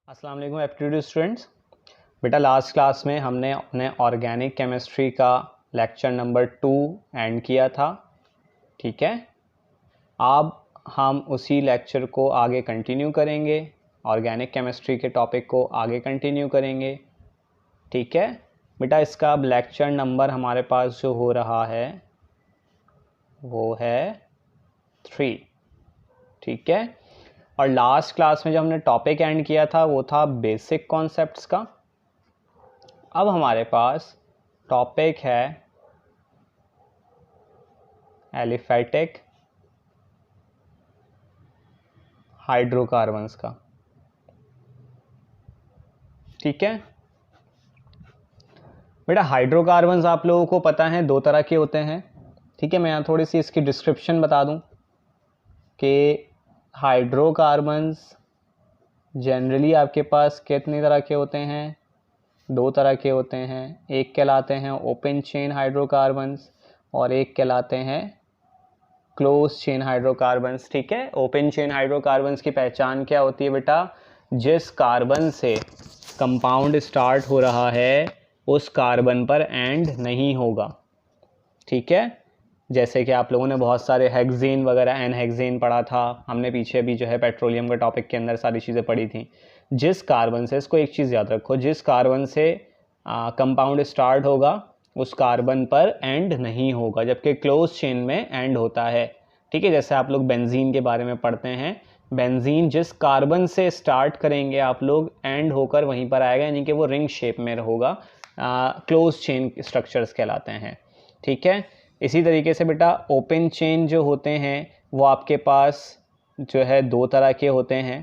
अस्सलाम वालेकुम aptitude students. बेटा लास्ट क्लास में हमने अपने ऑर्गेनिक केमिस्ट्री का लेक्चर नंबर 2 एंड किया था। ठीक है, अब हम उसी लेक्चर को आगे कंटिन्यू करेंगे, ऑर्गेनिक केमिस्ट्री के टॉपिक को आगे कंटिन्यू करेंगे। ठीक है बेटा, इसका अब लेक्चर नंबर हमारे पास जो हो रहा है वो है 3। ठीक है, और लास्ट क्लास में जब हमने टॉपिक एंड किया था वो था बेसिक कॉन्सेप्ट्स का। अब हमारे पास टॉपिक है एलिफेटिक हाइड्रोकार्बन्स का। ठीक है बेटा, हाइड्रोकार्बन्स आप लोगों को पता है दो तरह के होते हैं। ठीक है, मैं यहाँ थोड़ी सी इसकी डिस्क्रिप्शन बता दूं कि हाइड्रोकार्बन्स जनरली आपके पास कितनी तरह के होते हैं, दो तरह के होते हैं। एक कहलाते हैं ओपन चेन हाइड्रोकार्बन्स और एक कहलाते हैं क्लोज चेन हाइड्रोकार्बन्स। ठीक है, ओपन चेन हाइड्रोकार्बन्स की पहचान क्या होती है बेटा? जिस कार्बन से कंपाउंड स्टार्ट हो रहा है उस कार्बन पर एंड नहीं होगा। ठीक है, जैसे कि आप लोगों ने बहुत सारे हेक्सेन वगैरह एनहेक्सेन पढ़ा था, हमने पीछे भी जो है पेट्रोलियम के टॉपिक के अंदर सारी चीज़ें पढ़ी थी। जिस कार्बन से, इसको एक चीज़ याद रखो, जिस कार्बन से कंपाउंड स्टार्ट होगा उस कार्बन पर एंड नहीं होगा, जबकि क्लोज चेन में एंड होता है। ठीक है, जैसे आप लोग बेंजीन के बारे में पढ़ते हैं, बेंजीन जिस कार्बन से स्टार्ट करेंगे आप लोग एंड होकर वहीं पर आएगा, यानी कि वो रिंग शेप में होगा, क्लोज चेन स्ट्रक्चर्स कहलाते हैं। ठीक है, इसी तरीके से बेटा ओपन चेन जो होते हैं वो आपके पास जो है दो तरह के होते हैं।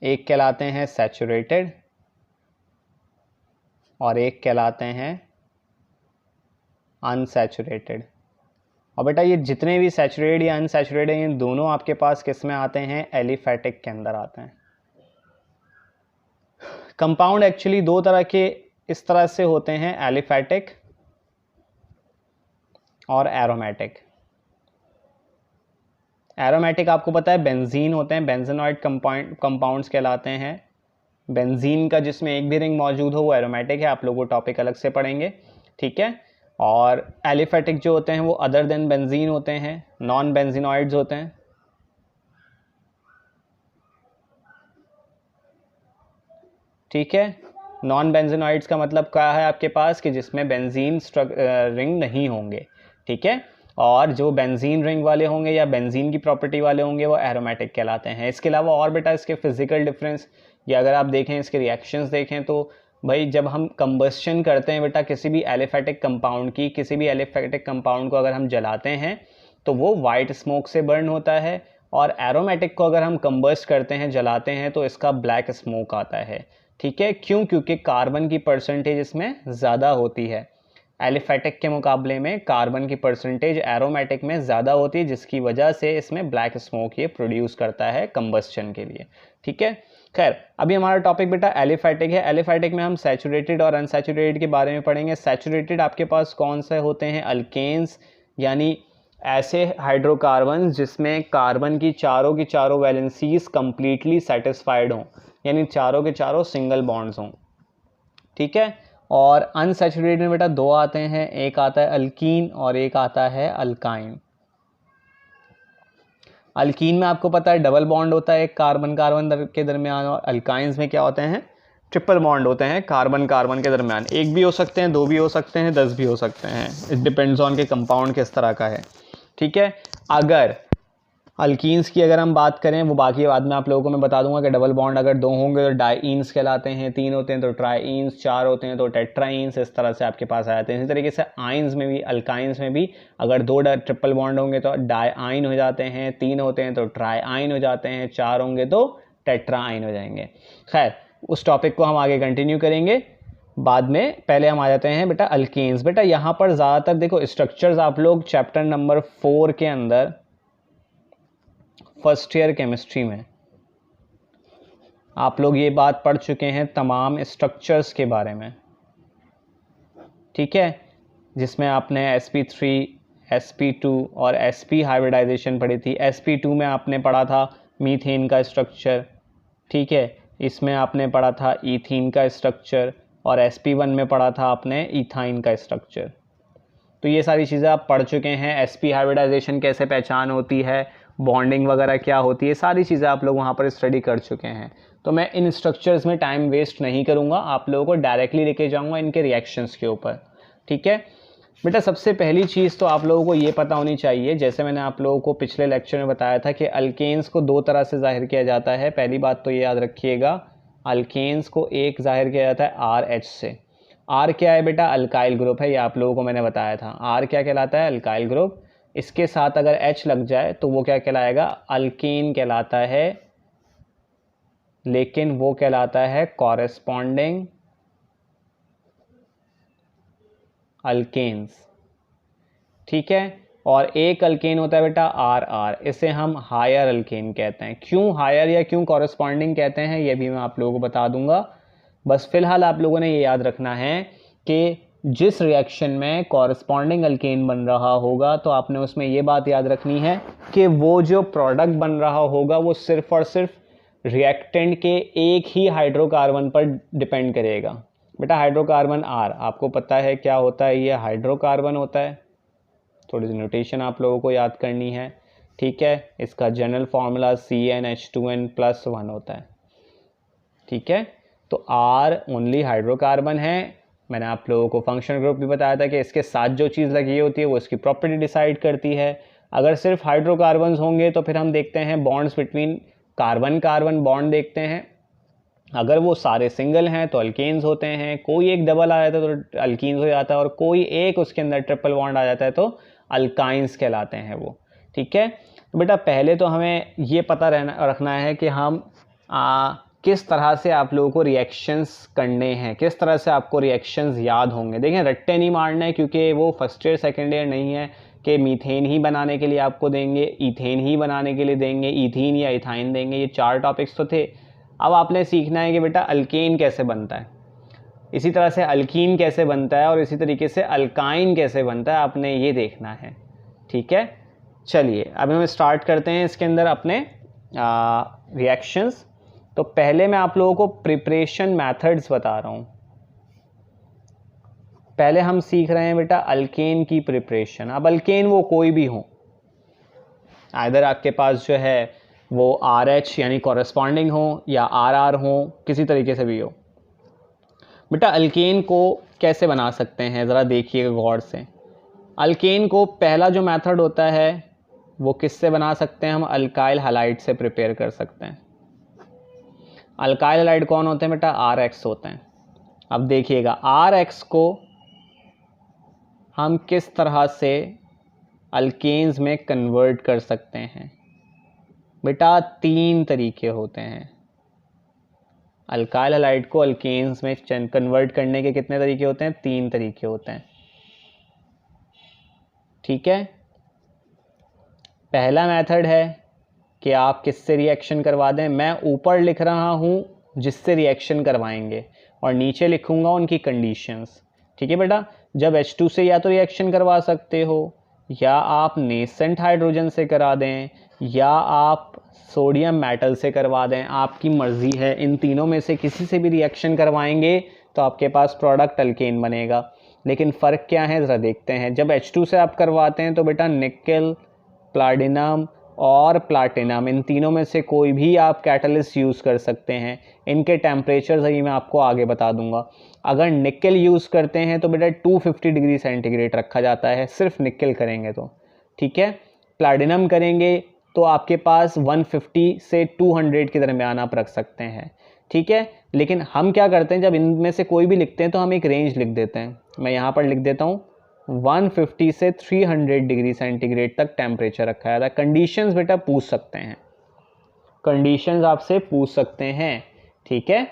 एक कहलाते हैं सैचुरेटेड और एक कहलाते हैं अनसैचुरेटेड। और बेटा ये जितने भी सैचुरेटेड या अनसैचुरेटेड हैं, ये दोनों आपके पास किस में आते हैं? एलिफेटिक के अंदर आते हैं। कंपाउंड एक्चुअली दो तरह के इस तरह से होते हैं, एलिफेटिक और एरोमेटिक। एरोमेटिक आपको पता है बेंजीन होते हैं, बेंजीनॉइड कंपाउंड्स कहलाते हैं। बेंजीन का जिसमें एक भी रिंग मौजूद हो वो एरोमेटिक है, आप लोग वो टॉपिक अलग से पढ़ेंगे। ठीक है, और एलिफेटिक जो होते हैं वो अदर देन बेंजीन होते हैं, नॉन बेंजीनॉइड्स होते हैं। ठीक है, नॉन बेंजीनॉइड्स का मतलब क्या है आपके पास कि जिसमें बेंजीन रिंग नहीं होंगे। ठीक है, और जो बेंजीन रिंग वाले होंगे या बेंजीन की प्रॉपर्टी वाले होंगे वो एरोमेटिक कहलाते हैं। इसके अलावा और बेटा इसके फिजिकल डिफरेंस, या अगर आप देखें इसके रिएक्शंस देखें तो भाई जब हम कंबस्शन करते हैं बेटा किसी भी एलिफेटिक कंपाउंड को अगर हम जलाते हैं तो वो वाइट स्मोक से बर्न होता है, और एरोमेटिक को अगर हम कंबस्ट करते हैं, जलाते हैं, तो इसका ब्लैक स्मोक आता है। ठीक है, क्यों? क्योंकि कार्बन की परसेंटेज इसमें ज़्यादा होती है। एलिफेटिक के मुकाबले में कार्बन की परसेंटेज एरोमेटिक में ज़्यादा होती है, जिसकी वजह से इसमें ब्लैक स्मोक ये प्रोड्यूस करता है कंबस्शन के लिए। ठीक है, खैर अभी हमारा टॉपिक बेटा एलिफेटिक है। एलिफेटिक में हम सैचुरेटेड और अनसैचुरेटेड के बारे में पढ़ेंगे। सैचुरेटेड आपके पास कौन से होते हैं? अल्केन्स, यानी ऐसे हाइड्रोकार्बन जिसमें कार्बन की चारों वैलेंसीज कंप्लीटली सेटिस्फाइड हों, यानी चारों के चारों सिंगल बॉन्ड्स हों। ठीक है, और अनसैचुरेटेड में बेटा दो आते हैं, एक आता है अल्कीन और एक आता है अल्काइन। अल्कीन में आपको पता है डबल बॉन्ड होता है एक कार्बन कार्बन के दरमियान, और अल्काइंस में क्या होते हैं? ट्रिपल बॉन्ड होते हैं कार्बन कार्बन के दरमियान। एक भी हो सकते हैं, दो भी हो सकते हैं, 10 भी हो सकते हैं, इट डिपेंड्स ऑन के कंपाउंड किस तरह का है। ठीक है, अगर अल्कीन्स की अगर हम बात करें, वो बाकी बाद में आप लोगों को मैं बता दूंगा कि डबल बॉन्ड अगर दो होंगे तो डाईन्स कहलाते हैं, तीन होते हैं तो ट्राईन्स, चार होते हैं तो टेट्राइन्स, इस तरह से आपके पास आ जाते हैं। इसी तरीके से आइंस में भी, अल्काइंस में भी अगर दो ट्रिपल बॉन्ड होंगे तो डाईन हो जाते हैं, तीन होते हैं तो ट्राईन हो जाते हैं, चार होंगे तो टेट्राइन हो जाएंगे। खैर उस टॉपिक को हम आगे कंटिन्यू करेंगे बाद में। पहले हम आ जाते हैं बेटा अल्केन्स। बेटा यहाँ पर ज़्यादातर देखो स्ट्रक्चर्स आप लोग चैप्टर नंबर 4 के अंदर फर्स्ट ईयर केमिस्ट्री में आप लोग ये बात पढ़ चुके हैं तमाम स्ट्रक्चर्स के बारे में। ठीक है, जिसमें आपने sp3, sp2 और sp हाइब्रिडाइजेशन पढ़ी थी। sp2 में आपने पढ़ा था मीथेन का स्ट्रक्चर, ठीक है। इसमें आपने पढ़ा था ईथीन का स्ट्रक्चर, और sp1 में पढ़ा था आपने इथाइन का स्ट्रक्चर। तो ये सारी चीज़ें आप पढ़ चुके हैं। sp हाइब्रिडाइजेशन कैसे पहचान होती है, बॉन्डिंग वगैरह क्या होती है, सारी चीज़ें आप लोग वहाँ पर स्टडी कर चुके हैं। तो मैं इन स्ट्रक्चर्स में टाइम वेस्ट नहीं करूँगा, आप लोगों को डायरेक्टली लेके जाऊँगा इनके रिएक्शंस के ऊपर, ठीक है। बेटा सबसे पहली चीज़ तो आप लोगों को ये पता होनी चाहिए, जैसे मैंने आप लोगों को पिछले लेक्चर में बताया था कि अल्केन्स को दो तरह से जाहिर किया जाता है। पहली बात तो ये याद रखिएगा, अल्केन्स को एक जाहिर किया जाता है RH से। R क्या है बेटा, अल्काइल ग्रुप है, ये आप लोगों को मैंने बताया था। R क्या कहलाता है, अल्काइल ग्रुप। इसके साथ अगर H लग जाए तो वो क्या कहलाएगा, अल्कीन कहलाता है, लेकिन वो कहलाता है कॉरेस्पॉन्डिंग अल्केन्स, ठीक है। और एक अल्केन होता है बेटा RR, इसे हम हायर अल्केन कहते हैं। क्यों हायर या क्यों कॉरेस्पॉन्डिंग कहते हैं ये भी मैं आप लोगों को बता दूंगा। बस फिलहाल आप लोगों ने ये याद रखना है कि जिस रिएक्शन में कॉरेस्पॉन्डिंग अल्केन बन रहा होगा तो आपने उसमें ये बात याद रखनी है कि वो जो प्रोडक्ट बन रहा होगा वो सिर्फ और सिर्फ रिएक्टेंट के एक ही हाइड्रोकार्बन पर डिपेंड करेगा। बेटा हाइड्रोकार्बन R आपको पता है क्या होता है, ये हाइड्रोकार्बन होता है। थोड़ी सी नोटेशन आप लोगों को याद करनी है, ठीक है। इसका जनरल फार्मूला CnH2n+1 होता है, ठीक है। तो R ओनली हाइड्रोकार्बन है। मैंने आप लोगों को फंक्शनल ग्रुप भी बताया था कि इसके साथ जो चीज़ लगी होती है वो इसकी प्रॉपर्टी डिसाइड करती है। अगर सिर्फ हाइड्रोकार्बन्स होंगे तो फिर हम देखते हैं bonds between carbon carbon bond देखते हैं। अगर वो सारे सिंगल हैं तो अल्केन्स होते हैं, कोई एक डबल आ जाता है तो अल्कीन्स हो जाता है, और कोई एक उसके अंदर ट्रिपल बॉन्ड आ जाता है तो अल्काइंस कहलाते हैं वो, ठीक है। तो बेटा पहले तो हमें ये पता रखना है कि हम किस तरह से आप लोगों को रिएक्शंस करने हैं, किस तरह से आपको रिएक्शंस याद होंगे। देखें रट्टे नहीं मारना है, क्योंकि वो फर्स्ट ईयर सेकेंड ईयर नहीं है कि मीथेन ही बनाने के लिए आपको देंगे, ईथेन ही बनाने के लिए देंगे, ईथीन या इथाइन देंगे। ये 4 टॉपिक्स तो थे। अब आपने सीखना है कि बेटा अल्केन कैसे बनता है, इसी तरह से अल्कीन कैसे बनता है, और इसी तरीके से अल्काइन कैसे बनता है, आपने ये देखना है, ठीक है। चलिए अब हम स्टार्ट करते हैं इसके अंदर अपने रिएक्शंस। तो पहले मैं आप लोगों को प्रिपरेशन मेथड्स बता रहा हूँ। पहले हम सीख रहे हैं बेटा अल्केन की प्रिपरेशन। अब अल्केन वो कोई भी हो, आइदर आपके पास जो है वो RH यानी कॉरेस्पॉन्डिंग हो या RR हो, किसी तरीके से भी हो। बेटा अल्केन को कैसे बना सकते हैं ज़रा देखिएगा गौर से। अल्केन को पहला जो मेथड होता है वो किससे बना सकते हैं, हम अल्काइल हैलाइड से प्रिपेयर कर सकते हैं। अल्काइल हैलाइड कौन होते हैं बेटा, RX होते हैं। अब देखिएगा RX को हम किस तरह से अल्केन्स में कन्वर्ट कर सकते हैं। बेटा 3 तरीके होते हैं। अल्काइल हैलाइड को अल्केन्स में कन्वर्ट करने के कितने तरीके होते हैं, 3 तरीके होते हैं, ठीक है। पहला मेथड है कि आप किससे रिएक्शन करवा दें। मैं ऊपर लिख रहा हूँ जिससे रिएक्शन करवाएंगे और नीचे लिखूँगा उनकी कंडीशंस, ठीक है बेटा। जब H2 से या तो रिएक्शन करवा सकते हो, या आप नेसेंट हाइड्रोजन से करा दें, या आप सोडियम मेटल से करवा दें, आपकी मर्ज़ी है। इन तीनों में से किसी से भी रिएक्शन करवाएंगे तो आपके पास प्रोडक्ट अल्केन बनेगा। लेकिन फ़र्क क्या है ज़रा देखते हैं। जब H2 से आप करवाते हैं तो बेटा निकल, प्लैटिनम और प्लैटिनम, इन तीनों में से कोई भी आप कैटलिस्ट यूज़ कर सकते हैं। इनके टेम्परेचर सही मैं आपको आगे बता दूंगा। अगर निकल यूज़ करते हैं तो बेटा 250 डिग्री सेंटीग्रेड रखा जाता है, सिर्फ निकल करेंगे तो, ठीक है। प्लैटिनम करेंगे तो आपके पास 150 से 200 के दरमियान आप रख सकते हैं, ठीक है। लेकिन हम क्या करते हैं, जब इनमें से कोई भी लिखते हैं तो हम एक रेंज लिख देते हैं। मैं यहाँ पर लिख देता हूँ 150 से 300 डिग्री सेंटीग्रेड तक टेम्परेचर रखा जाता है। कंडीशंस बेटा पूछ सकते हैं, कंडीशंस आपसे पूछ सकते हैं, ठीक है।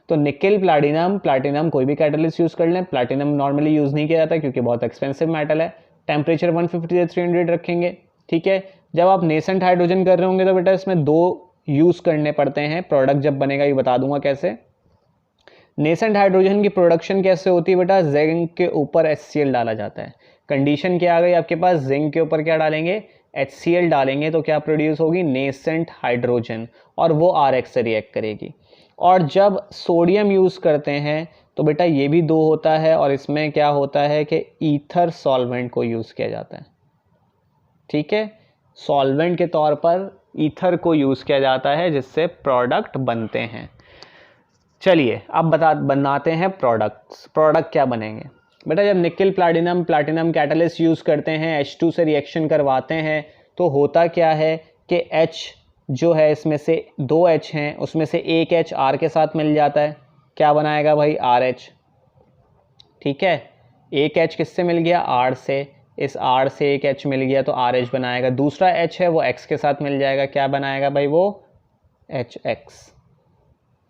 तो निकल, प्लैटिनम कोई भी कैटलिस्ट यूज़ कर लें। प्लैटिनम नॉर्मली यूज़ नहीं किया जाता क्योंकि बहुत एक्सपेंसिव मेटल है। टेम्परेचर 150 से 300 रखेंगे, ठीक है। जब आप नेसेंट हाइड्रोजन कर रहे होंगे तो बेटा इसमें 2 यूज़ करने पड़ते हैं। प्रोडक्ट जब बनेगा ये बता दूंगा कैसे। नेसेंट हाइड्रोजन की प्रोडक्शन कैसे होती है बेटा, जिंक के ऊपर HCl डाला जाता है। कंडीशन क्या आ गई आपके पास, जिंक के ऊपर क्या डालेंगे, HCl डालेंगे तो क्या प्रोड्यूस होगी, नेसेंट हाइड्रोजन, और वो RH से रिएक्ट करेगी। और जब सोडियम यूज़ करते हैं तो बेटा ये भी 2 होता है, और इसमें क्या होता है कि ईथर सॉल्वेंट को यूज़ किया जाता है। ठीक है, सॉल्वेंट के तौर पर ईथर को यूज़ किया जाता है जिससे प्रोडक्ट बनते हैं। चलिए अब बनाते हैं प्रोडक्ट्स। प्रोडक्ट क्या बनेंगे बेटा, जब निकल प्लाटिनम कैटलिस्ट यूज़ करते हैं, H2 से रिएक्शन करवाते हैं, तो होता क्या है कि H जो है इसमें से 2 H हैं, उसमें से एक H R के साथ मिल जाता है, क्या बनाएगा भाई, RH। ठीक है, एक H किससे मिल गया, R से, इस R से एक H मिल गया तो RH बनाएगा। दूसरा H है वो X के साथ मिल जाएगा, क्या बनाएगा भाई, वो HX।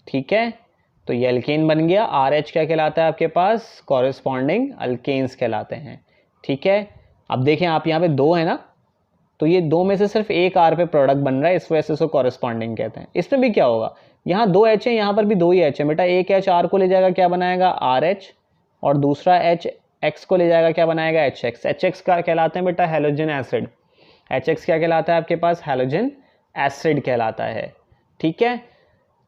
ठीक है, तो ये अल्केन बन गया। RH क्या कहलाता है आपके पास, कॉरेस्पॉन्डिंग अल्केन्स कहलाते हैं। ठीक है, अब देखें आप यहाँ पे 2 है ना, तो ये 2 में से सिर्फ एक R पे प्रोडक्ट बन रहा है, इस वजह से इसको कॉरेस्पॉन्डिंग कहते हैं। इसमें भी क्या होगा, यहाँ 2 H है, यहाँ पर भी 2 ही H है बेटा, एक H R को ले जाएगा, क्या बनाएगा, RH, और दूसरा H X को ले जाएगा, क्या बनाएगा, HX। HX का कहलाते हैं बेटा हैलोजन एसिड। HX क्या कहलाता है आपके पास, हैलोजन एसिड कहलाता है। ठीक है,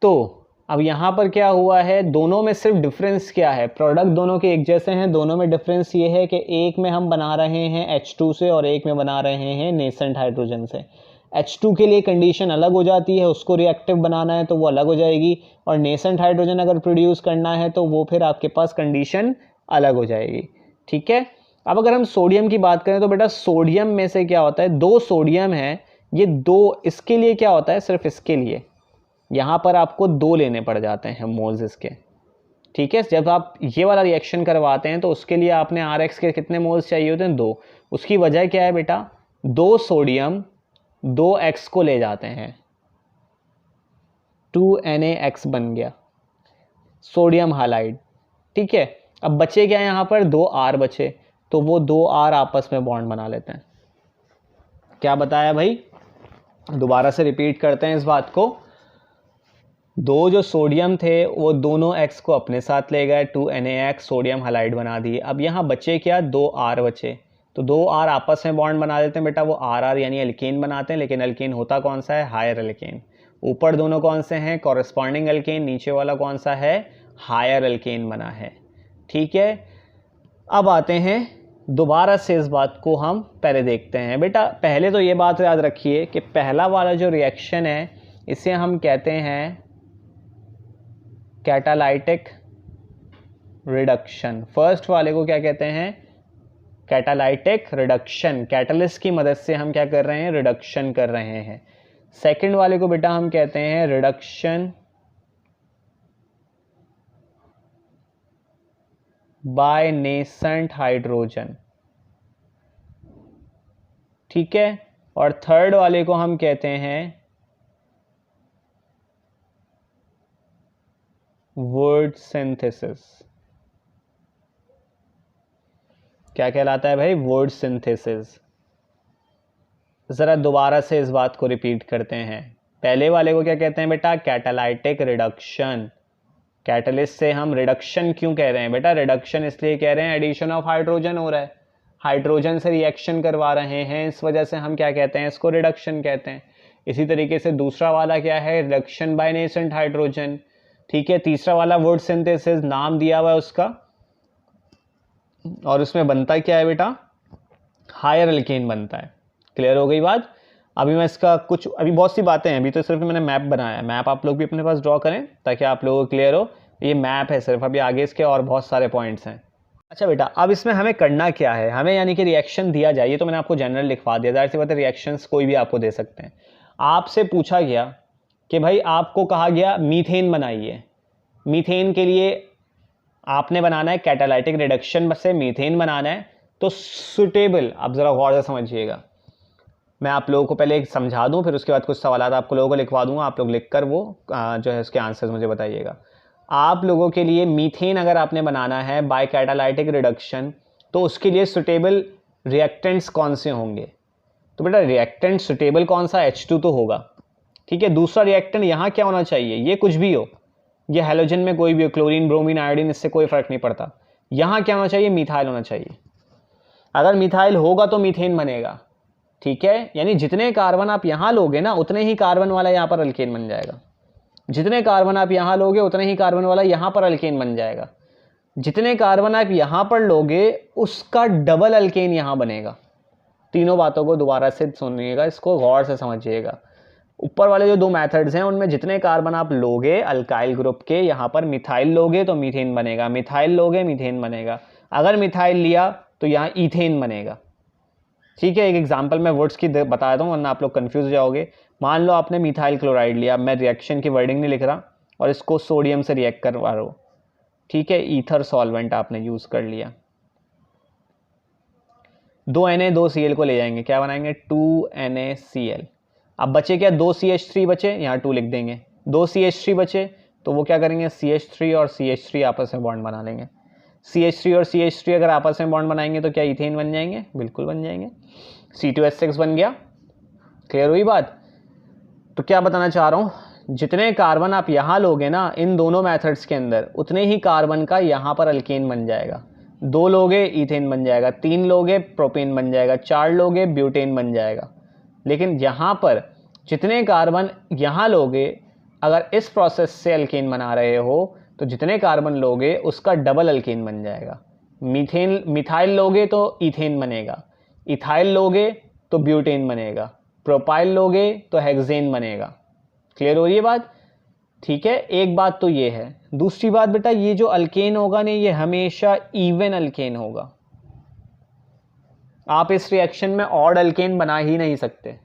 तो अब यहाँ पर क्या हुआ है, दोनों में सिर्फ डिफरेंस क्या है, प्रोडक्ट दोनों के एक जैसे हैं, दोनों में डिफरेंस ये है कि एक में हम बना रहे हैं H2 से और एक में बना रहे हैं नेसेंट हाइड्रोजन से। H2 के लिए कंडीशन अलग हो जाती है, उसको रिएक्टिव बनाना है तो वो अलग हो जाएगी, और नेसेंट हाइड्रोजन अगर प्रोड्यूस करना है तो वो फिर आपके पास कंडीशन अलग हो जाएगी। ठीक है, अब अगर हम सोडियम की बात करें तो बेटा सोडियम में से क्या होता है, 2 सोडियम है, ये 2 इसके लिए क्या होता है, सिर्फ इसके लिए यहाँ पर आपको 2 लेने पड़ जाते हैं मोल्स इसके। ठीक है, जब आप ये वाला रिएक्शन करवाते हैं तो उसके लिए आपने RH के कितने मोल्स चाहिए होते हैं, 2। उसकी वजह क्या है बेटा, 2 सोडियम 2 X को ले जाते हैं, 2NaX बन गया सोडियम हाइलाइड। ठीक है, अब बचे क्या यहाँ पर, 2 R बचे, तो वो 2 R आपस में बॉन्ड बना लेते हैं। क्या बताया भाई, दोबारा से रिपीट करते हैं इस बात को। 2 जो सोडियम थे वो दोनों X को अपने साथ ले गए, 2NaX सोडियम हाइलाइड बना दिए। अब यहाँ बचे क्या, 2 R बचे, तो 2 R आपस में बॉन्ड बना देते हैं बेटा, वो RR यानी अल्केन बनाते हैं। लेकिन अल्केन होता कौन सा है, हायर अल्केन। ऊपर दोनों कौन से हैं, कॉरेस्पॉन्डिंग अल्केन, नीचे वाला कौन सा है, हायर अल्केन बना है। ठीक है, अब आते हैं दोबारा से इस बात को हम पहले देखते हैं। बेटा पहले तो ये बात याद रखिए कि पहला वाला जो रिएक्शन है इसे हम कहते हैं कैटालाइटिक रिडक्शन। फर्स्ट वाले को क्या कहते हैं, कैटालाइटिक रिडक्शन। कैटलिस्ट की मदद से हम क्या कर रहे हैं, रिडक्शन कर रहे हैं। सेकंड वाले को बेटा हम कहते हैं रिडक्शन बाय नेसेंट हाइड्रोजन। ठीक है, और थर्ड वाले को हम कहते हैं वर्ड सिंथेसिस। क्या कहलाता है भाई, वर्ड सिंथेसिस। जरा दोबारा से इस बात को रिपीट करते हैं। पहले वाले को क्या कहते हैं बेटा, कैटालाइटिक रिडक्शन। कैटलिस्ट से हम रिडक्शन क्यों कह रहे हैं बेटा, रिडक्शन इसलिए कह रहे हैं एडिशन ऑफ हाइड्रोजन हो रहा है, हाइड्रोजन से रिएक्शन करवा रहे हैं, इस वजह से हम क्या कहते हैं, इसको रिडक्शन कहते हैं। इसी तरीके से दूसरा वाला क्या है, रिडक्शन बाय नेसेंट हाइड्रोजन। ठीक है, तीसरा वाला वर्ड सिंथेसिस, नाम दिया हुआ है उसका, और उसमें बनता क्या है बेटा, हायर अल्केन बनता है। क्लियर हो गई बात। अभी मैं इसका कुछ, अभी बहुत सी बातें हैं, अभी तो सिर्फ मैंने मैप बनाया है, मैप आप लोग भी अपने पास ड्रॉ करें ताकि आप लोगों को क्लियर हो। ये मैप है सिर्फ, अभी आगे इसके और बहुत सारे पॉइंट्स हैं। अच्छा बेटा, अब इसमें हमें करना क्या है, हमें यानी कि रिएक्शन दिया जाए, ये तो मैंने आपको जनरल लिखवा दिया, जाहिर सी बात है रिएक्शंस कोई भी आपको दे सकते हैं। आपसे पूछा गया कि भाई आपको कहा गया मीथेन बनाइए, मीथेन के लिए आपने बनाना है कैटालाइटिक रिडक्शन से मीथेन बनाना है, तो सुटेबल, अब ज़रा गौर से समझिएगा, मैं आप लोगों को पहले एक समझा दूं, फिर उसके बाद कुछ सवाल आप लोगों को लिखवा दूंगा, आप लोग लिखकर वो जो है उसके आंसर्स मुझे बताइएगा। आप लोगों के लिए मीथेन अगर आपने बनाना है बाय कैटालाइटिक रिडक्शन, तो उसके लिए सुटेबल रिएक्टेंट्स कौन से होंगे, तो बेटा रिएक्टेंट सुटेबल कौन सा, H2 तो होगा। ठीक है, दूसरा रिएक्टेंट यहाँ क्या होना चाहिए, ये कुछ भी हो, ये हैलोजन में कोई भी हो, क्लोरीन ब्रोमीन आयोडीन, इससे कोई फर्क नहीं पड़ता। यहाँ क्या होना चाहिए, मिथाइल होना चाहिए। अगर मिथाइल होगा तो मीथेन बनेगा। ठीक है, यानी जितने कार्बन आप यहाँ लोगे ना उतने ही कार्बन वाला यहाँ पर अल्केन बन जाएगा। जितने कार्बन आप यहाँ लोगे उतने ही कार्बन वाला यहाँ पर अल्केन बन जाएगा। जितने कार्बन आप यहाँ पर लोगे उसका डबल अल्केन यहाँ बनेगा। तीनों बातों को दोबारा से सुनिएगा, इसको गौर से समझिएगा। ऊपर वाले जो दो मेथड्स हैं उनमें जितने कार्बन आप लोगे अल्काइल ग्रुप के, यहाँ पर मिथाइल लोगे तो मीथेन बनेगा, मिथाइल लोगे मीथेन बनेगा, अगर मिथाइल लिया तो यहाँ ईथेन बनेगा। ठीक है, एक एग्जांपल मैं वर्ड्स की बता देता हूँ वरना आप लोग कंफ्यूज हो जाओगे। मान लो आपने मिथाइल क्लोराइड लिया, मैं रिएक्शन की वर्डिंग नहीं लिख रहा, और इसको सोडियम से रिएक्ट करवा रहा हूँ। ठीक है, ईथर सॉल्वेंट आपने यूज़ कर लिया, 2 Na 2 Cl को ले जाएंगे, क्या बनाएंगे 2 NaCl। अब बचे क्या 2 CH3 बचे, यहाँ 2 लिख देंगे, 2 CH3 बचे तो वो क्या करेंगे CH3 और CH3 आपस में बॉन्ड बना लेंगे। CH3 और CH3 अगर आपस में बॉन्ड बनाएंगे तो क्या इथेन बन जाएंगे, बिल्कुल बन जाएंगे। C2H6 बन गया। क्लियर हुई बात। तो क्या बताना चाह रहा हूँ, जितने कार्बन आप यहाँ लोगे ना इन दोनों मेथड्स के अंदर उतने ही कार्बन का यहाँ पर अल्केन बन जाएगा। 2 लोगे इथेन बन जाएगा, 3 लोगे प्रोपेन बन जाएगा, 4 लोगे ब्यूटेन बन जाएगा। लेकिन यहाँ पर जितने कार्बन यहाँ लोगे, अगर इस प्रोसेस से अल्केन बना रहे हो तो जितने कार्बन लोगे उसका डबल अल्केन बन जाएगा। मिथाइल लोगे तो इथेन बनेगा, इथाइल लोगे तो ब्यूटेन बनेगा, प्रोपाइल लोगे तो हेक्सेन बनेगा। क्लियर हो रही है बात। ठीक है, एक बात तो ये है। दूसरी बात बेटा, ये जो अल्केन होगा ना ये हमेशा इवन अल्केन होगा। आप इस रिएक्शन में ऑड अल्केन बना ही नहीं सकते।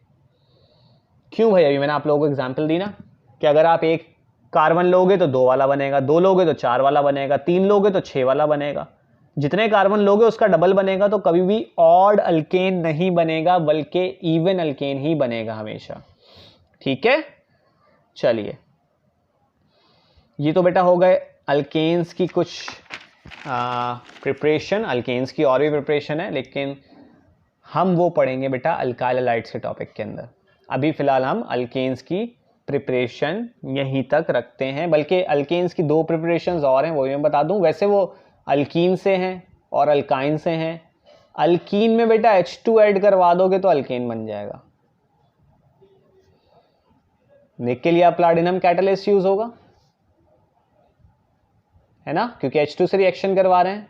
क्यों भाई, अभी मैंने आप लोगों को एग्जांपल दी ना कि अगर आप एक कार्बन लोगे तो 2 वाला बनेगा, 2 लोगे तो 4 वाला बनेगा, 3 लोगे तो 6 वाला बनेगा। जितने कार्बन लोगे उसका डबल बनेगा, तो कभी भी ऑड अल्केन नहीं बनेगा बल्कि इवन अल्केन ही बनेगा हमेशा। ठीक है, चलिए ये तो बेटा हो गए अल्केन्स की कुछ प्रिपरेशन। अल्केन्स की और भी प्रिपरेशन है लेकिन हम वो पढ़ेंगे बेटा अल्काइल हैलाइड्स के टॉपिक के अंदर। अभी फिलहाल हम अल्केन्स की प्रिपरेशन यहीं तक रखते हैं। बल्कि अल्केन्स की 2 प्रिपरेशंस और हैं, वो भी मैं बता दूं। वैसे वो अल्कीन से हैं और अल्काइन से हैं। अल्कीन में बेटा H2 ऐड करवा दोगे तो अल्केन बन जाएगा। निकेलिया प्लाटिनम कैटलिस्ट यूज होगा, है ना, क्योंकि H2 से रिएक्शन करवा रहे हैं।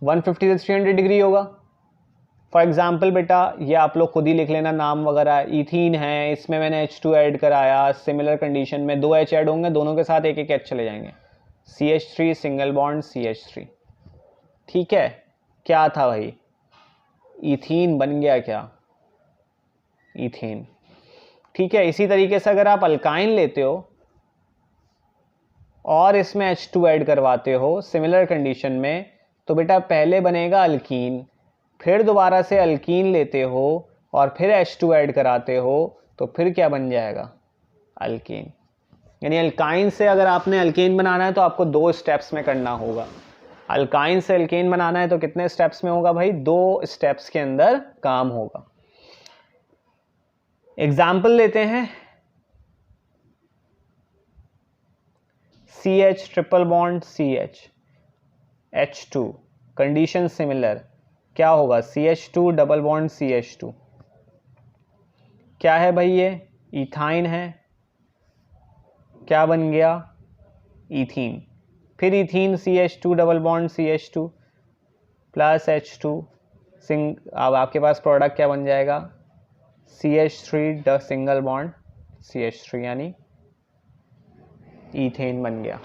150 से 300 डिग्री होगा। फॉर एग्जाम्पल बेटा ये आप लोग खुद ही लिख लेना नाम वगैरह। इथीन है, इसमें मैंने H2 ऐड कराया। सिमिलर कंडीशन में 2 H ऐड होंगे, दोनों के साथ एक एक H चले जाएंगे। CH3 single bond CH3। ठीक है, क्या था भाई, इथीन बन गया क्या, इथेन। ठीक है, इसी तरीके से अगर आप अल्काइन लेते हो और इसमें H2 ऐड करवाते हो सिमिलर कंडीशन में, तो बेटा पहले बनेगा अल्कीन, फिर दोबारा से अल्कीन लेते हो और फिर H2 ऐड कराते हो तो फिर क्या बन जाएगा, अल्कीन। यानी अल्काइन से अगर आपने अल्केन बनाना है तो आपको 2 स्टेप्स में करना होगा। अल्काइन से अल्केन बनाना है तो कितने स्टेप्स में होगा भाई, 2 स्टेप्स के अंदर काम होगा। एग्जाम्पल लेते हैं, CH triple bond CH H2 condition similar, क्या होगा CH2 डबल बॉन्ड CH2। क्या है भाई, ये इथाइन है, क्या बन गया, इथीन। फिर ethene CH2 double bond CH2 plus H2 अब आपके पास प्रोडक्ट क्या बन जाएगा, CH3 सिंगल बॉन्ड CH3 यानी इथेन बन गया।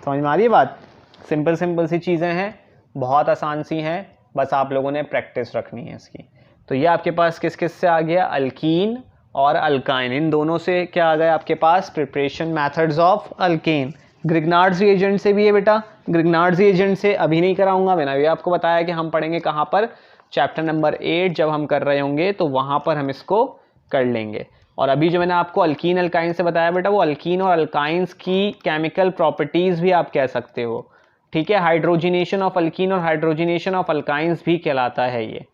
समझ में आ रही है बात। सिंपल सिंपल सी चीज़ें हैं, बहुत आसान सी हैं, बस आप लोगों ने प्रैक्टिस रखनी है इसकी। तो ये आपके पास किस किस से आ गया, अल्कीन और अल्काइन, इन दोनों से क्या आ गया आपके पास, preparation methods of alkane. Grignard's reagent से भी है बेटा, ग्रिग्नार्ड्स रिएजेंट से अभी नहीं कराऊंगा, मैंने अभी आपको बताया कि हम पढ़ेंगे कहाँ पर, चैप्टर नंबर 8 जब हम कर रहे होंगे तो वहाँ पर हम इसको कर लेंगे। और अभी जो मैंने आपको अल्कीन अल्काइन से बताया बेटा, वो अल्कीन और अल्काइंस की केमिकल प्रॉपर्टीज़ भी आप कह सकते हो। ठीक है, हाइड्रोजिनेशन ऑफ अल्कीन और हाइड्रोजिनेशन ऑफ अल्काइंस भी कहलाता है ये।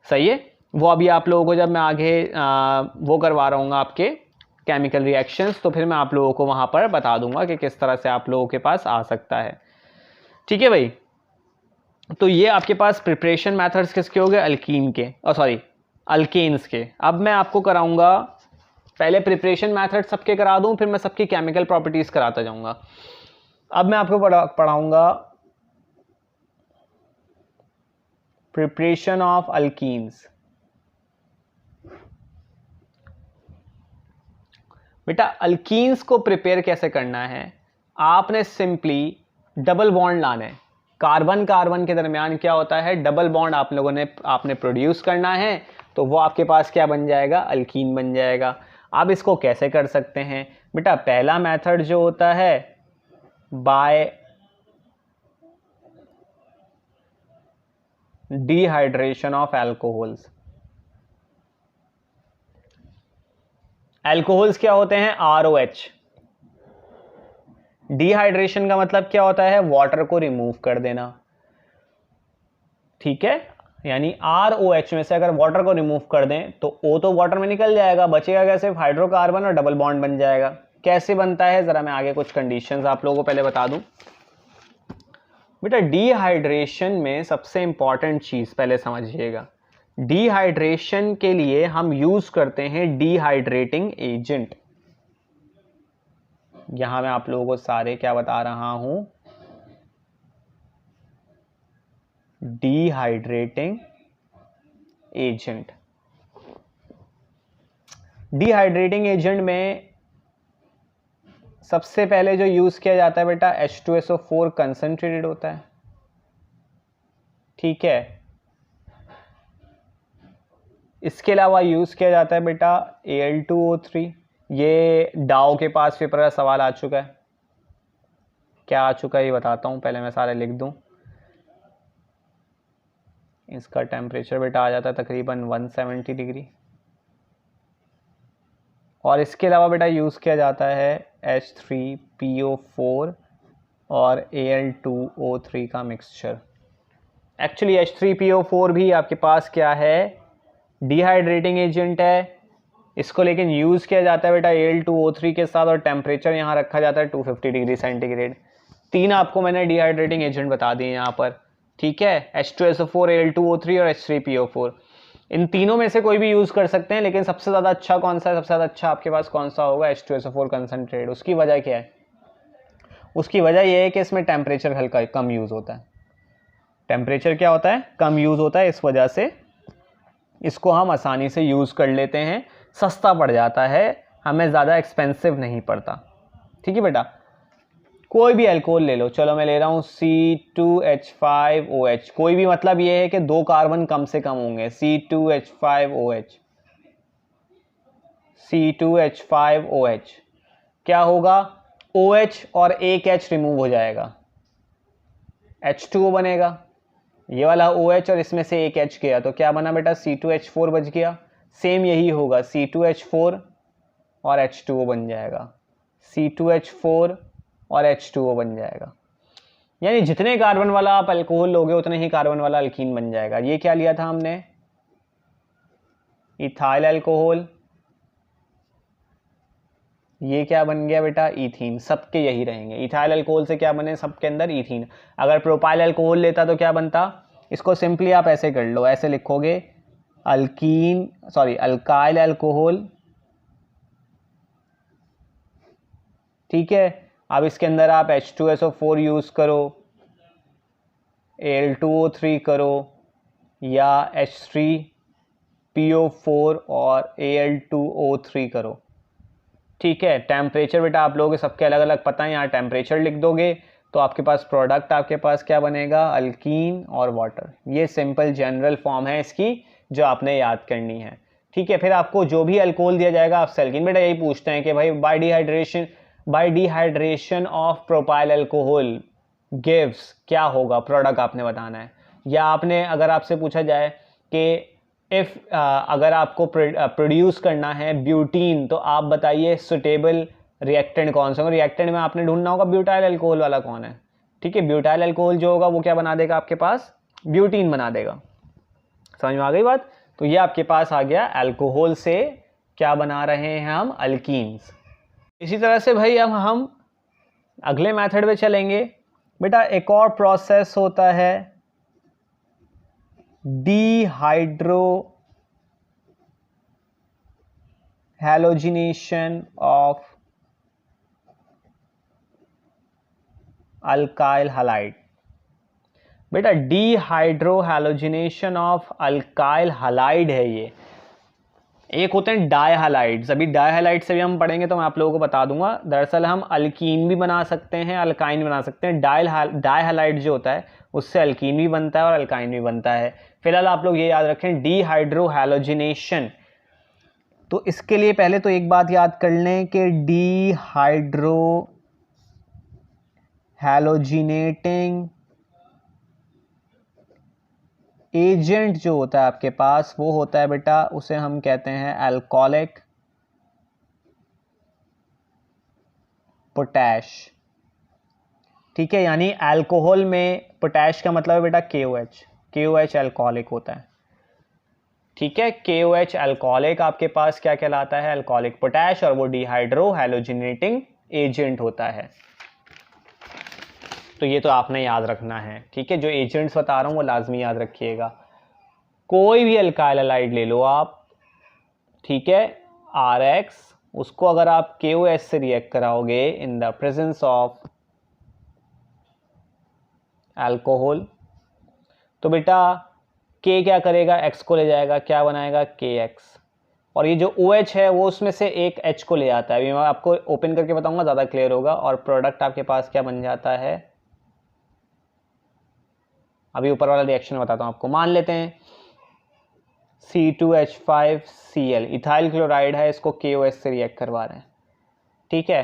सही है, वो अभी आप लोगों को जब मैं आगे वो करवा रहा हूँ आपके केमिकल रिएक्शंस, तो फिर मैं आप लोगों को वहाँ पर बता दूंगा कि किस तरह से आप लोगों के पास आ सकता है। ठीक है भाई, तो ये आपके पास प्रिपरेशन मेथड्स किसके हो गए, अल्कीन के, सॉरी अल्केन्स के। अब मैं आपको कराऊंगा, पहले प्रिपरेशन मेथड सबके करा दूं, फिर मैं सबकी केमिकल प्रॉपर्टीज कराता जाऊंगा। अब मैं आपको पढ़ाऊंगा प्रिपरेशन ऑफ अल्कीन्स। बेटा अल्कीन्स को प्रिपेयर कैसे करना है, आपने सिंपली डबल बॉन्ड लाना है। कार्बन कार्बन के दरमियान क्या होता है, डबल बॉन्ड आप लोगों ने आपने प्रोड्यूस करना है, तो वो आपके पास क्या बन जाएगा, अल्कीन बन जाएगा। अब इसको कैसे कर सकते हैं बेटा, पहला मेथड जो होता है bye dehydration of alcohols. Alcohols क्या होते हैं, ROH। डिहाइड्रेशन का मतलब क्या होता है, वाटर को रिमूव कर देना, ठीक है। यानी ROH में से अगर वाटर को रिमूव कर दें तो O तो वाटर में निकल जाएगा, बचेगा क्या, सिर्फ हाइड्रोकार्बन और डबल बॉन्ड बन जाएगा। कैसे बनता है, जरा मैं आगे कुछ कंडीशंस आप लोगों को पहले बता दूं। बेटा डिहाइड्रेशन में सबसे इंपॉर्टेंट चीज पहले समझिएगा, डिहाइड्रेशन के लिए हम यूज करते हैं डिहाइड्रेटिंग एजेंट। यहां मैं आप लोगों को सारे क्या बता रहा हूं, डिहाइड्रेटिंग एजेंट। डिहाइड्रेटिंग एजेंट में सबसे पहले जो यूज किया जाता है बेटा H2SO4 कंसंट्रेटेड होता है, ठीक है। इसके अलावा यूज किया जाता है बेटा Al2O3। ये डाउ के पास पेपर का सवाल आ चुका है, क्या आ चुका है ये बताता हूं, पहले मैं सारे लिख दूं। इसका टेम्परेचर बेटा आ जाता है तकरीबन 170 डिग्री। और इसके अलावा बेटा यूज़ किया जाता है H3PO4 और Al2O3 का मिक्सचर। एक्चुअली H3PO4 भी आपके पास क्या है, डिहाइड्रेटिंग एजेंट है। इसको लेकिन यूज़ किया जाता है बेटा Al2O3 के साथ, और टेम्परेचर यहाँ रखा जाता है 250 डिग्री सेंटीग्रेड। तीन आपको मैंने डिहाइड्रेटिंग एजेंट बता दिए यहाँ पर, ठीक है। H2SO4, Al2O3 और H3PO4, इन तीनों में से कोई भी यूज़ कर सकते हैं, लेकिन सबसे ज़्यादा अच्छा कौन सा है, सबसे ज़्यादा अच्छा आपके पास कौन सा होगा, H2SO4 कंसनट्रेट। उसकी वजह क्या है, उसकी वजह यह है कि इसमें टेम्परेचर हल्का कम यूज़ होता है। टेम्परेचर क्या होता है, कम यूज़ होता है, इस वजह से इसको हम आसानी से यूज़ कर लेते हैं, सस्ता पड़ जाता है, हमें ज़्यादा एक्सपेंसिव नहीं पड़ता, ठीक है बेटा। कोई भी अल्कोहल ले लो, चलो मैं ले रहा हूँ C2H5OH, कोई भी, मतलब ये है कि दो कार्बन कम से कम होंगे, C2H5OH, C2H5OH। क्या होगा, OH और एक H रिमूव हो जाएगा, H2O बनेगा। ये वाला OH और इसमें से एक H गया तो क्या बना बेटा, C2H4 बच गया। सेम यही होगा, C2H4 और H2O बन जाएगा, C2H4 और H2O बन जाएगा। यानी जितने कार्बन वाला आप अल्कोहल लोगे उतने ही कार्बन वाला अल्कीन बन जाएगा। ये क्या लिया था हमने, इथाइल अल्कोहल, ये क्या बन गया बेटा, ईथीन। सबके यही रहेंगे, इथाइल अल्कोहल से क्या बने, सबके अंदर ईथीन। अगर प्रोपाइल अल्कोहल लेता तो क्या बनता, इसको सिंपली आप ऐसे कर लो, ऐसे लिखोगे अल्कीन, सॉरी अल्काइल अल्कोहल, ठीक है। अब इसके अंदर आप H2SO4 यूज करो, Al2O3 करो, या H3PO4 और Al2O3 करो, ठीक है। टेम्परेचर बेटा आप लोगों के सबके अलग अलग पता है, यहाँ टेम्परेचर लिख दोगे तो आपके पास प्रोडक्ट आपके पास क्या बनेगा, अल्कीन और वाटर। ये सिंपल जनरल फॉर्म है इसकी जो आपने याद करनी है, ठीक है। फिर आपको जो भी अल्कोहल दिया जाएगा आपसे अल्कीन, बेटा यही पूछते हैं कि भाई bye dehydration of propyl alcohol gives, क्या होगा प्रोडक्ट आपने बताना है। या आपने अगर आपसे पूछा जाए कि इफ अगर आपको प्रोड्यूस करना है ब्यूटीन, तो आप बताइए सुटेबल रिएक्टेंट कौन सा होगा। रिएक्टेंट में आपने ढूंढना होगा ब्यूटाइल अल्कोहल वाला कौन है, ठीक है। ब्यूटाइल अल्कोहल जो होगा वो क्या बना देगा, आपके पास ब्यूटीन बना देगा। समझ में आ गई बात। तो ये आपके पास आ गया, अल्कोहल से क्या बना रहे हैं हम, अल्कीन्स। इसी तरह से भाई अब हम अगले मेथड पे चलेंगे। बेटा एक और प्रोसेस होता है हैलोजिनेशन ऑफ अल्काइल हैलाइड। बेटा dehydro halogenation of alkyl halide है ये। एक होते हैं डाई हैलाइड्स, अभी डाई हैलाइड से भी हम पढ़ेंगे तो मैं आप लोगों को बता दूंगा। दरअसल हम अल्कीन भी बना सकते हैं, अल्काइन भी बना सकते हैं। डाई हैलाइड जो होता है उससे अल्कीन भी बनता है और अल्काइन भी बनता है। फिलहाल आप लोग ये याद रखें डीहाइड्रो हैलोजिनेशन। तो इसके लिए पहले तो एक बात याद कर लें कि डीहाइड्रो हैलोजिनेटिंग एजेंट जो होता है आपके पास वो होता है बेटा, उसे हम कहते हैं अल्कोहलिक पोटैश। ठीक है, यानी अल्कोहल में पोटैश का मतलब है बेटा KOH। KOH अल्कोहलिक होता है। ठीक है, KOH अल्कोहलिक आपके पास क्या कहलाता है, अल्कोहलिक पोटैश, और वो डिहाइड्रो हैलोजिनेटिंग एजेंट होता है। तो ये तो आपने याद रखना है। ठीक है, जो एजेंट्स बता रहा हूँ वो लाजमी याद रखिएगा। कोई भी अल्काइल हैलाइड ले लो आप, ठीक है, RX, उसको अगर आप KOH से रिएक्ट कराओगे in the presence of alcohol, तो बेटा K क्या करेगा, X को ले जाएगा, क्या बनाएगा KX, और ये जो OH है वो उसमें से एक H को ले जाता है। अभी मैं आपको ओपन करके बताऊंगा, ज़्यादा क्लियर होगा। और प्रोडक्ट आपके पास क्या बन जाता है, अभी ऊपर वाला रिएक्शन बताता हूँ आपको। मान लेते हैं C2H5Cl इथाइल क्लोराइड है, इसको KOH से रिएक्ट करवा रहे हैं। ठीक है,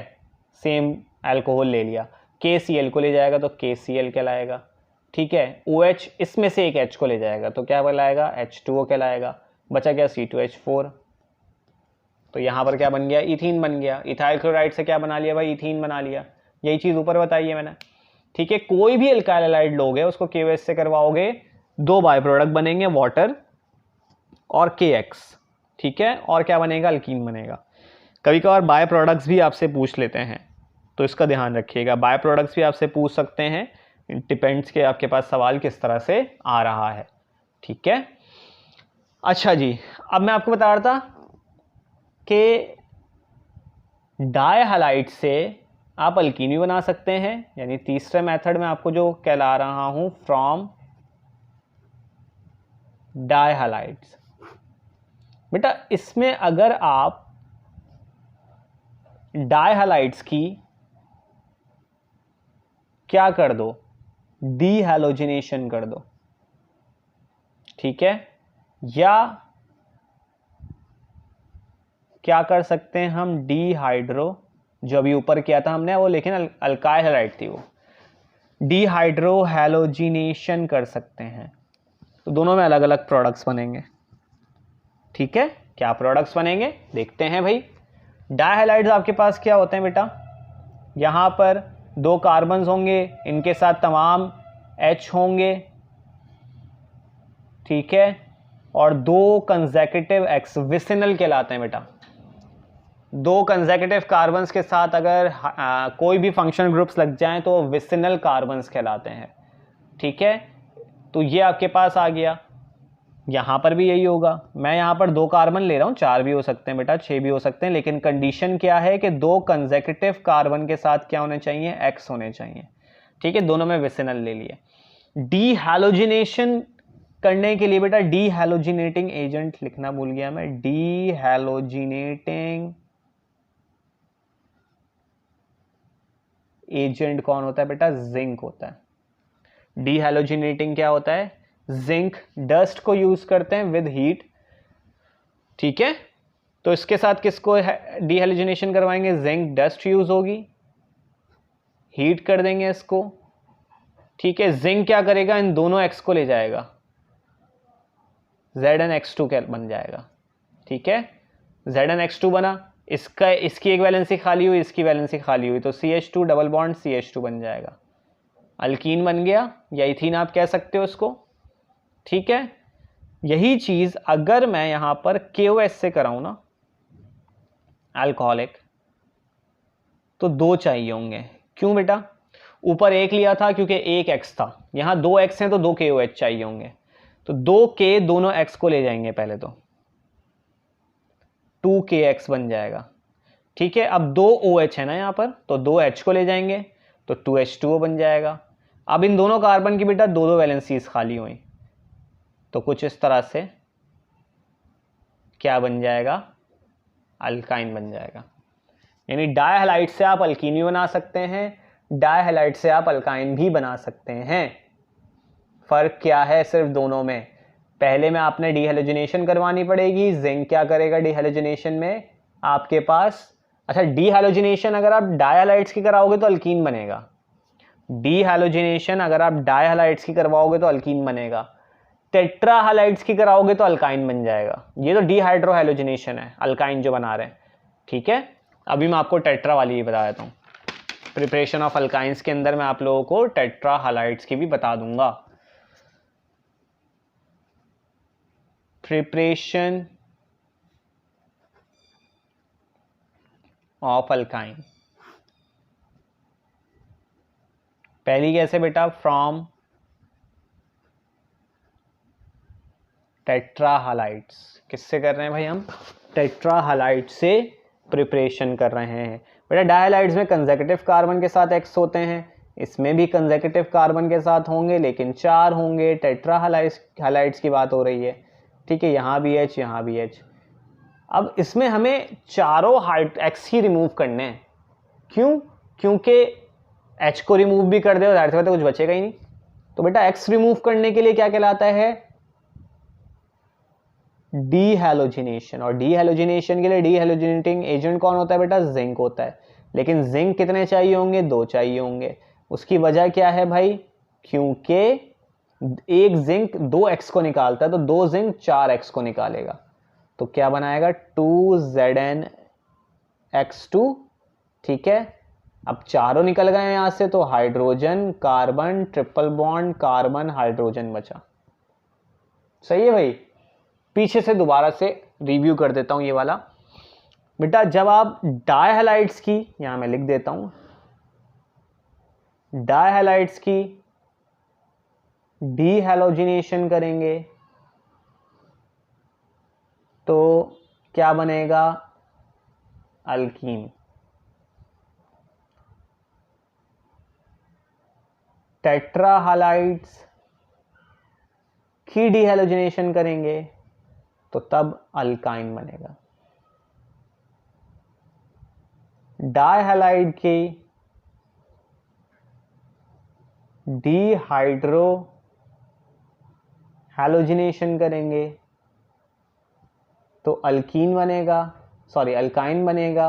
सेम अल्कोहल ले लिया, KCl को ले जाएगा तो KCl कहलाएगा। ठीक है, OH इसमें से एक H को ले जाएगा तो क्या कहलाएगा, H2O कहलाएगा। बचा क्या C2H4। तो यहाँ पर क्या बन गया, इथीन बन गया। इथाइल क्लोराइड से क्या बना लिया भाई, इथीन बना लिया। यही चीज़ ऊपर बताई है मैंने। ठीक है, कोई भी अल्काइल हैलाइड लोगे उसको KOH से करवाओगे, दो बाय प्रोडक्ट बनेंगे, वाटर और KX। ठीक है, और क्या बनेगा, अल्कीन बनेगा। कभी कभार बाय प्रोडक्ट्स भी आपसे पूछ लेते हैं तो इसका ध्यान रखिएगा। बाय प्रोडक्ट्स भी आपसे पूछ सकते हैं, डिपेंड्स के आपके पास सवाल किस तरह से आ रहा है। ठीक है, अच्छा जी, अब मैं आपको बता रहा था कि डाई हैलाइड से आप अल्कीन भी बना सकते हैं, यानी तीसरे मेथड में आपको जो कहला रहा हूं, फ्रॉम डाई हैलाइड्स। बेटा इसमें अगर आप डाई हैलाइड्स की क्या कर दो, डीहैलोजिनेशन कर दो। ठीक है, या क्या कर सकते हैं हम, डीहाइड्रो, जो अभी ऊपर किया था हमने वो, लेकिन अल्काइल हैलाइड थी वो, डीहाइड्रो हैलोजिनेशन कर सकते हैं। तो दोनों में अलग अलग प्रोडक्ट्स बनेंगे। ठीक है, क्या प्रोडक्ट्स बनेंगे देखते हैं भाई। डाइहैलाइड्स आपके पास क्या होते हैं बेटा, यहाँ पर दो कार्बन्स होंगे, इनके साथ तमाम H होंगे। ठीक है, और दो कंसेक्यूटिव X विसिनल कहलाते हैं बेटा। दो कंसेक्यूटिव कार्बन्स के साथ अगर कोई भी फंक्शनल ग्रुप्स लग जाएं तो विसिनल कार्बन्स कहलाते हैं। ठीक है, तो ये आपके पास आ गया। यहाँ पर भी यही होगा। मैं यहाँ पर दो कार्बन ले रहा हूँ, 4 भी हो सकते हैं बेटा, 6 भी हो सकते हैं, लेकिन कंडीशन क्या है कि दो कंसेक्यूटिव कार्बन के साथ क्या होने चाहिए, X होने चाहिए। ठीक है, दोनों में विसिनल ले लिए। डीहैलोजिनेशन करने के लिए बेटा डीहैलोजिनेटिंग एजेंट लिखना भूल गया मैं, डीहैलोजिनेटिंग एजेंट कौन होता है बेटा, जिंक होता है। डीहैलोजिनेटिंग क्या होता है, जिंक डस्ट को यूज करते हैं विद हीट। ठीक है, तो इसके साथ किसको डीहैलोजिनेशन करवाएंगे, जिंक डस्ट यूज होगी, हीट कर देंगे इसको। ठीक है, जिंक क्या करेगा, इन दोनों X को ले जाएगा, ZnX2 बन जाएगा। ठीक है, ZnX2 बना, इसकी एक वैलेंसी खाली हुई, इसकी वैलेंसी खाली हुई, तो CH2 डबल बॉन्ड CH2 बन जाएगा, अल्कीन बन गया, या इथीन आप कह सकते हो इसको। ठीक है, यही चीज अगर मैं यहां पर KOH से कराऊं ना अल्कोहलिक, तो दो चाहिए होंगे। क्यों बेटा, ऊपर एक लिया था क्योंकि एक X था, यहां 2 X हैं तो 2 KOH चाहिए होंगे। तो 2 K दोनों X को ले जाएंगे पहले तो। 2KX बन जाएगा। ठीक है, अब 2 OH है ना यहाँ पर, तो 2 H को ले जाएंगे तो 2H2O बन जाएगा। अब इन दोनों कार्बन की बेटा 2 वैलेंसीज खाली हुई, तो कुछ इस तरह से क्या बन जाएगा, अल्काइन बन जाएगा। यानी डाई हैलाइड से आप अल्कीन भी बना सकते हैं, डाई हैलाइड से आप अल्काइन भी बना सकते हैं। फर्क क्या है सिर्फ दोनों में, पहले में आपने डीहैलोजिनेशन करवानी पड़ेगी, जिंक क्या करेगा डीहैलोजिनेशन में आपके पास, अच्छा डीहैलोजिनेशन अगर आप डाई हैलाइड्स की कराओगे तो अल्कीन बनेगा, डीहैलोजिनेशन अगर आप डाई हैलाइड्स की करवाओगे तो अल्कीन बनेगा, टेट्रा हैलाइड्स की कराओगे तो अल्काइन बन जाएगा। ये तो डीहाइड्रोहैलोजिनेशन है, अल्काइन जो बना रहे हैं। ठीक है, अभी मैं आपको टेट्रा वाली भी बता देता हूँ। प्रिपरेशन ऑफ अल्काइंस के अंदर मैं आप लोगों को टेट्रा हैलाइड्स की भी बता दूंगा। प्रिपरेशन ऑफ अल्काइन, पहली कैसे बेटा, फ्रॉम टेट्रा हैलाइड्स। किससे कर रहे हैं भाई हम, टेट्रा हैलाइड से प्रिपरेशन कर रहे हैं। बेटा डायहाइड्स में कंसेक्यूटिव कार्बन के साथ X होते हैं, इसमें भी कंसेक्यूटिव कार्बन के साथ होंगे लेकिन 4 होंगे। टेट्रा हैलाइड्स की बात हो रही है। ठीक है, यहाँ भी H, यहाँ भी H। अब इसमें हमें चारों X ही रिमूव करने हैं। क्यों? क्योंकि H को रिमूव भी कर दे और जाहिर सी बात है कुछ बचेगा ही नहीं। तो बेटा X रिमूव करने के लिए क्या कहलाता है, डीहैलोजिनेशन। और डीहैलोजिनेशन के लिए डीहैलोजिनेटिंग एजेंट कौन होता है बेटा, जिंक होता है। लेकिन जिंक कितने चाहिए होंगे, 2 चाहिए होंगे। उसकी वजह क्या है भाई, क्योंकि एक जिंक 2X को निकालता है तो 2 जिंक 4X को निकालेगा, तो क्या बनाएगा 2ZnX2। ठीक है, अब चारों निकल गए यहां से तो hydrogen carbon triple bond carbon hydrogen बचा। सही है भाई, पीछे से दोबारा से रिव्यू कर देता हूं ये वाला। बेटा जब आप डायहैलाइड्स की, यहां मैं लिख देता हूं, डायहैलाइड्स की डीहैलोजिनेशन करेंगे तो क्या बनेगा, अल्कीन। टेट्रा हैलाइड्स की डीहैलोजिनेशन करेंगे तो तब अल्काइन बनेगा। डायहैलाइड की डीहाइड्रो हैलोजिनेशन करेंगे तो अल्कीन बनेगा, सॉरी अल्काइन बनेगा।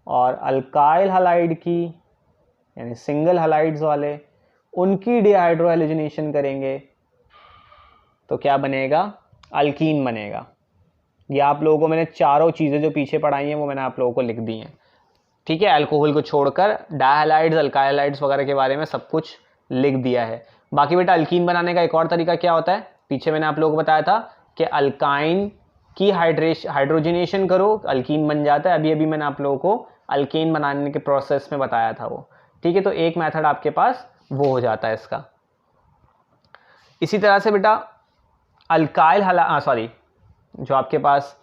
और अल्काइल हैलाइड की यानी सिंगल हैलाइड्स वाले, उनकी डीहाइड्रो हैलोजिनेशन करेंगे तो क्या बनेगा, अल्कीन बनेगा। ये आप लोगों को मैंने चारों चीज़ें जो पीछे पढ़ाई हैं वो मैंने आप लोगों को लिख दी हैं। ठीक है, अल्कोहल को छोड़कर डायहैलाइड्स अल्काइलाइड्स वगैरह के बारे में सब कुछ लिख दिया है। बाकी बेटा अल्कीन बनाने का एक और तरीका क्या होता है, पीछे मैंने आप लोगों को बताया था कि अल्काइन की हाइड्रोजिनेशन करो अल्कीन बन जाता है। अभी अभी मैंने आप लोगों को अल्कीन बनाने के प्रोसेस में बताया था वो। ठीक है, तो एक मेथड आपके पास वो हो जाता है इसका। इसी तरह से बेटा अल्काइल सॉरी जो आपके पास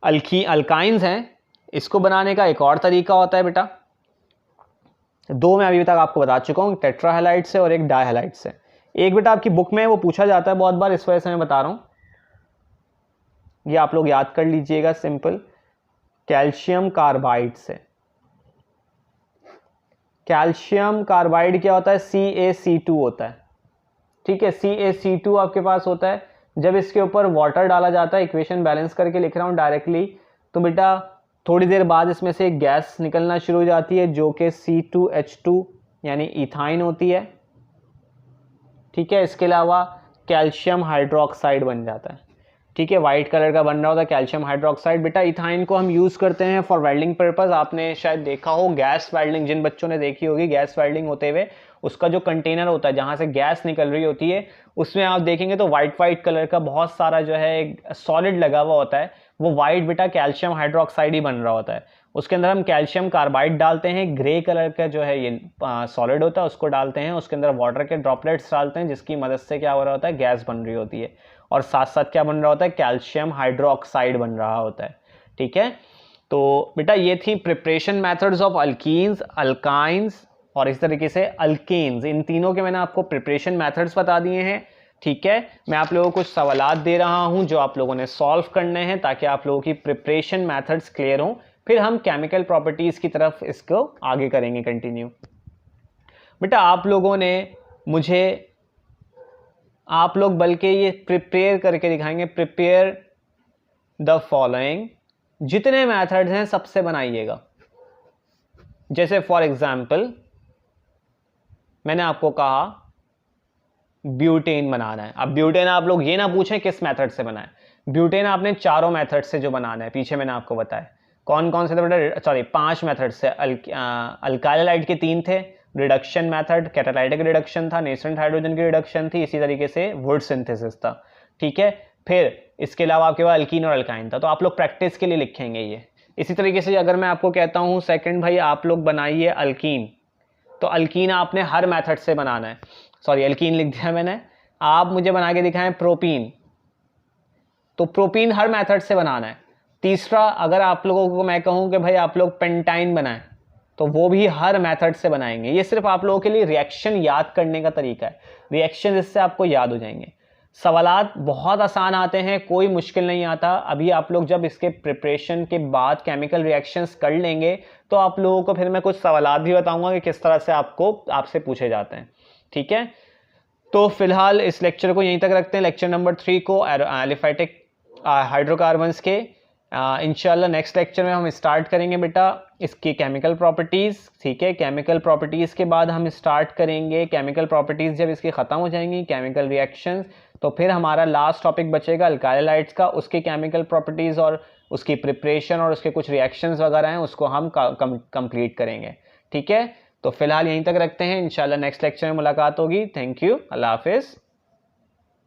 अल्काइंस हैं, इसको बनाने का एक और तरीका होता है बेटा। 2 मैं अभी तक आपको बता चुका हूँ, टेट्रा हैलाइड से और एक डायहैलाइड से। एक बेटा आपकी बुक में वो पूछा जाता है बहुत बार, इस वजह से मैं बता रहा हूँ, ये आप लोग याद कर लीजिएगा सिंपल, कैल्शियम कार्बाइड से। कैल्शियम कार्बाइड क्या होता है, CaC2 होता है। ठीक है, CaC2 आपके पास होता है। जब इसके ऊपर वाटर डाला जाता है, इक्वेशन बैलेंस करके लिख रहा हूँ डायरेक्टली, तो बेटा थोड़ी देर बाद इसमें से एक गैस निकलना शुरू हो जाती है जो कि C2H2 यानी इथाइन होती है। ठीक है, इसके अलावा कैल्शियम हाइड्रोक्साइड बन जाता है। ठीक है, वाइट कलर का बन रहा होता है कैल्शियम हाइड्रोक्साइड। बेटा इथाइन को हम यूज़ करते हैं फॉर वेल्डिंग पर्पस। आपने शायद देखा हो गैस वेल्डिंग, जिन बच्चों ने देखी होगी गैस वेल्डिंग होते हुए, उसका जो कंटेनर होता है जहाँ से गैस निकल रही होती है, उसमें आप देखेंगे तो वाइट कलर का बहुत सारा जो है सॉलिड लगा हुआ होता है। वो वाइट बेटा कैल्शियम हाइड्रोक्साइड ही बन रहा होता है। उसके अंदर हम कैल्शियम कार्बाइड डालते हैं, ग्रे कलर का जो है ये सॉलिड होता है उसको डालते हैं, उसके अंदर वाटर के ड्रॉपलेट्स डालते हैं जिसकी मदद से क्या हो रहा होता है, गैस बन रही होती है। और साथ साथ क्या बन रहा होता है, कैल्शियम हाइड्रोक्साइड बन रहा होता है। ठीक है, तो बेटा ये थी preparation methods of alkenes, alkynes और इस तरीके से अल्केन्स। इन तीनों के मैंने आपको प्रिपरेशन मेथड्स बता दिए हैं। ठीक है, मैं आप लोगों को कुछ सवालात दे रहा हूं जो आप लोगों ने सॉल्व करने हैं ताकि आप लोगों की प्रिपरेशन मेथड्स क्लियर हों, फिर हम केमिकल प्रॉपर्टीज की तरफ इसको आगे करेंगे कंटिन्यू। बेटा आप लोगों ने मुझे, आप लोग बल्कि ये प्रिपेयर करके दिखाएंगे, प्रिपेयर द फॉलोइंग, जितने मेथड्स हैं सबसे बनाइएगा। जैसे फॉर एग्जाम्पल मैंने आपको कहा ब्यूटेन बनाना है। अब ब्यूटेन आप लोग ये ना पूछें किस मेथड से बनाए, ब्यूटेन आपने चारों मेथड से जो बनाना है, पीछे मैंने आपको बताया कौन कौन से थे बेटा, सॉरी 5 मेथड से। अल्काइल हाइड के 3 थे, रिडक्शन मेथड कैटालाइटिक रिडक्शन था, नेसेंट हाइड्रोजन की रिडक्शन थी, इसी तरीके से वुड सिंथेसिस था। ठीक है, फिर इसके अलावा आपके पास अल्कीन और अल्काइन था। तो आप लोग प्रैक्टिस के लिए लिखेंगे ये। इसी तरीके से अगर मैं आपको कहता हूँ सेकंड भाई आप लोग बनाइए अल्कीन, तो अल्कीन आपने हर मेथड से बनाना है। सॉरी अल्कीन लिख दिया मैंने, आप मुझे बना के दिखाएं प्रोपीन, तो प्रोपीन हर मेथड से बनाना है। तीसरा अगर आप लोगों को मैं कहूं कि भाई आप लोग पेंटाइन बनाएं, तो वो भी हर मेथड से बनाएंगे। ये सिर्फ आप लोगों के लिए रिएक्शन याद करने का तरीका है, रिएक्शन इससे आपको याद हो जाएंगे। सवालात बहुत आसान आते हैं, कोई मुश्किल नहीं आता। अभी आप लोग जब इसके प्रिपरेशन के बाद केमिकल रिएक्शंस कर लेंगे तो आप लोगों को फिर मैं कुछ सवालात भी बताऊंगा कि किस तरह से आपसे पूछे जाते हैं। ठीक है, तो फिलहाल इस लेक्चर को यहीं तक रखते हैं, लेक्चर नंबर 3 को एलिफेटिक हाइड्रोकार्बन्स के। इंशाल्लाह नेक्स्ट लेक्चर में हम स्टार्ट करेंगे बेटा इसकी केमिकल प्रॉपर्टीज़। ठीक है, केमिकल प्रॉपर्टीज़ के बाद हम स्टार्ट करेंगे, केमिकल प्रॉपर्टीज़ जब इसकी ख़त्म हो जाएंगी केमिकल रिएक्शंस, तो फिर हमारा लास्ट टॉपिक बचेगा अल्काइल हाइड्स का, उसकी केमिकल प्रॉपर्टीज़ और उसकी प्रिपरेशन और उसके कुछ रिएक्शंस वगैरह हैं उसको हम कंप्लीट करेंगे। ठीक है, तो फिलहाल यहीं तक रखते हैं, इंशाल्लाह नेक्स्ट लेक्चर में मुलाकात होगी। थैंक यू, अल्लाह हाफिज़।